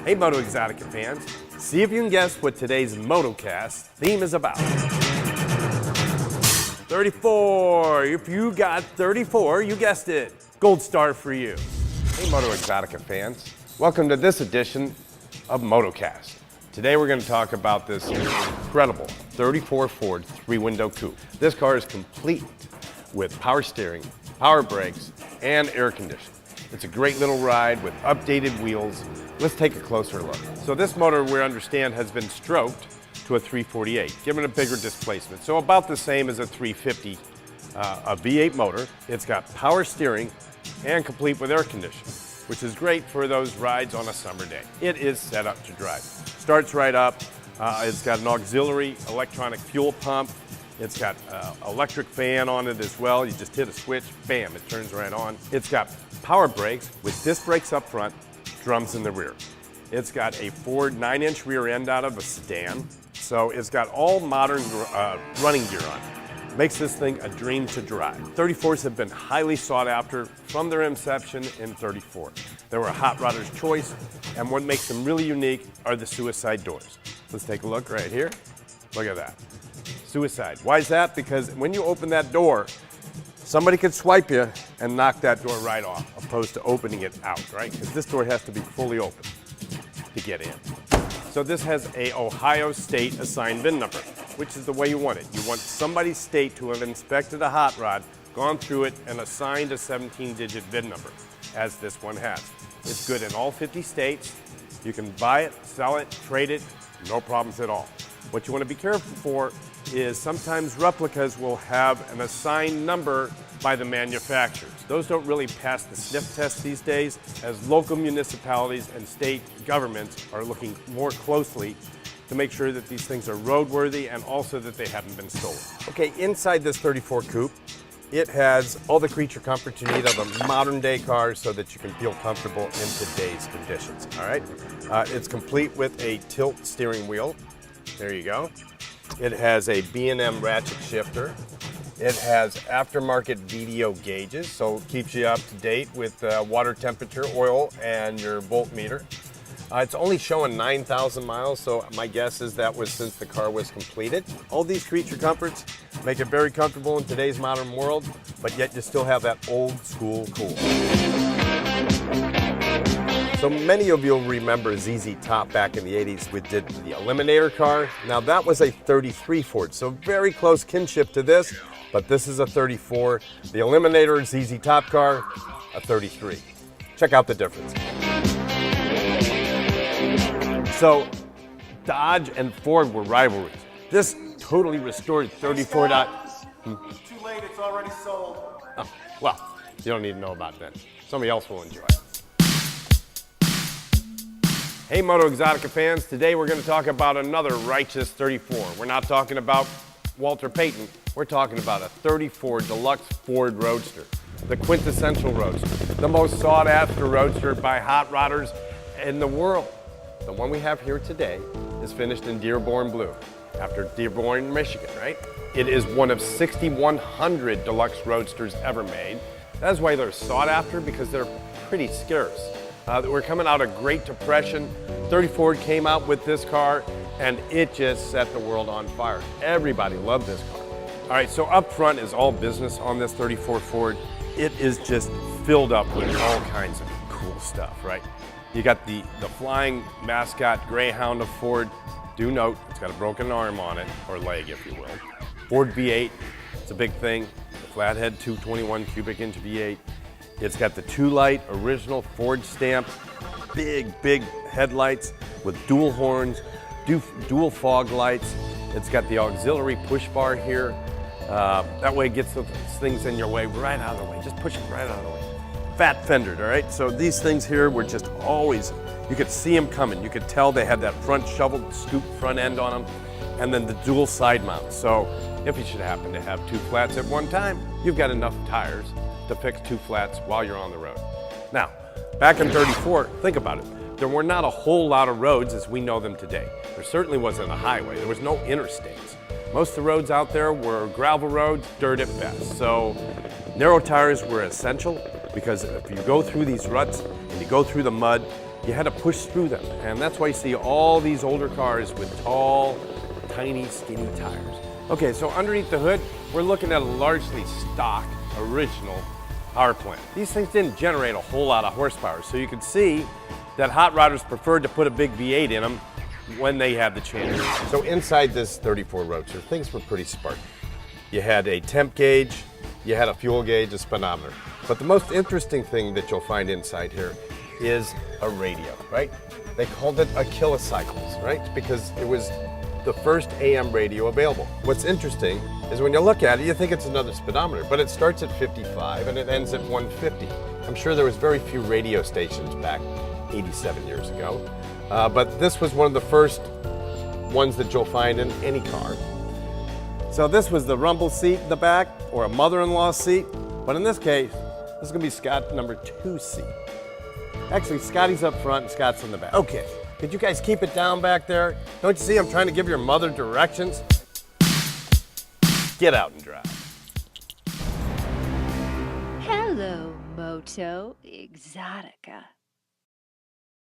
Hey Moto Exotica fans, see if you can guess what today's MotoCast theme is about. 34, if you got 34, you guessed it. Gold star for you. Hey Moto Exotica fans, welcome to this edition of MotoCast. Today we're going to talk about this incredible 34 Ford three-window coupe. This car is complete with power steering, power brakes, and air conditioning. It's a great little ride with updated wheels. Let's take a closer look. So this motor, we understand, has been stroked to a 348, given a bigger displacement. So about the same as a 350, a V8 motor. It's got power steering and complete with air conditioning, which is great for those rides on a summer day. It is set up to drive. Starts right up. It's got an auxiliary electronic fuel pump. It's got electric fan on it as well. You just hit a switch, bam, it turns right on. It's got power brakes with disc brakes up front, drums in the rear. It's got a Ford 9-inch rear end out of a sedan. So it's got all modern running gear on it. Makes this thing a dream to drive. 34s have been highly sought after from their inception in 34. They were a hot rodder's choice, and what makes them really unique are the suicide doors. Let's take a look right here. Look at that. Suicide. Why is that? Because when you open that door, somebody could swipe you and knock that door right off, opposed to opening it out, right? Because this door has to be fully open to get in. So this has a Ohio State assigned VIN number, which is the way you want it. You want somebody's state to have inspected a hot rod, gone through it, and assigned a 17-digit VIN number, as this one has. It's good in all 50 states. You can buy it, sell it, trade it, no problems at all. What you want to be careful for is sometimes replicas will have an assigned number by the manufacturers. Those don't really pass the sniff test these days, as local municipalities and state governments are looking more closely to make sure that these things are roadworthy and also that they haven't been stolen. Okay, inside this 34 coupe, it has all the creature comforts you need of a modern day car so that you can feel comfortable in today's conditions, all right? It's complete with a tilt steering wheel. There you go. It has a B&M ratchet shifter. It has aftermarket VDO gauges, so it keeps you up to date with water temperature, oil, and your voltmeter. It's only showing 9,000 miles, so my guess is that was since the car was completed. All these creature comforts make it very comfortable in today's modern world, but yet you still have that old school cool. So many of you will remember ZZ Top back in the 80s. We did the Eliminator car. Now that was a 33 Ford, so very close kinship to this, but this is a 34. The Eliminator ZZ Top car, a 33. Check out the difference. So Dodge and Ford were rivalries. This totally restored 34. Too late, it's already sold. Oh, well, you don't need to know about that. Somebody else will enjoy it. Hey Moto Exotica fans, today we're going to talk about another righteous 34. We're not talking about Walter Payton, we're talking about a 34 Deluxe Ford Roadster. The quintessential roadster, the most sought after roadster by hot rodders in the world. The one we have here today is finished in Dearborn Blue, after Dearborn, Michigan, right? It is one of 6,100 Deluxe Roadsters ever made. That's why they're sought after, because they're pretty scarce. We're coming out of Great Depression. 34 came out with this car, and it just set the world on fire. Everybody loved this car. All right, so up front is all business on this 34 Ford. It is just filled up with all kinds of cool stuff, right? You got the flying mascot Greyhound of Ford. Do note, it's got a broken arm on it, or leg, if you will. Ford V8, it's a big thing. The flathead 221 cubic inch V8. It's got the 2-light original Ford stamp, big headlights with dual horns, dual fog lights. It's got the auxiliary push bar here. That way it gets those things in your way right out of the way. Just push it right out of the way. Fat fendered, all right? So these things here were just always, you could see them coming. You could tell they had that front shoveled, scooped front end on them, and then the dual side mounts. So if you should happen to have two flats at one time, you've got enough tires to fix two flats while you're on the road. Now, back in 34, think about it. There were not a whole lot of roads as we know them today. There certainly wasn't a highway. There was no interstates. Most of the roads out there were gravel roads, dirt at best. So narrow tires were essential, because if you go through these ruts and you go through the mud, you had to push through them. And that's why you see all these older cars with tall, tiny, skinny tires. Okay, so underneath the hood, we're looking at a largely stock, original power plant. These things didn't generate a whole lot of horsepower, so you can see that hot rodders preferred to put a big V8 in them when they had the chance. So inside this 34 Roadster, things were pretty spartan. You had a temp gauge, you had a fuel gauge, a speedometer. But the most interesting thing that you'll find inside here is a radio, right? They called it a kilocycles, right? Because it was the first AM radio available. What's interesting is when you look at it, you think it's another speedometer, but it starts at 55 and it ends at 150. I'm sure there was very few radio stations back 87 years ago, but this was one of the first ones that you'll find in any car. So this was the rumble seat in the back, or a mother-in-law seat, but in this case, this is gonna be Scott number 2 seat. Actually, Scotty's up front and Scott's in the back. Okay, could you guys keep it down back there? Don't you see I'm trying to give your mother directions? Get out and drive. Hello, Moto Exotica.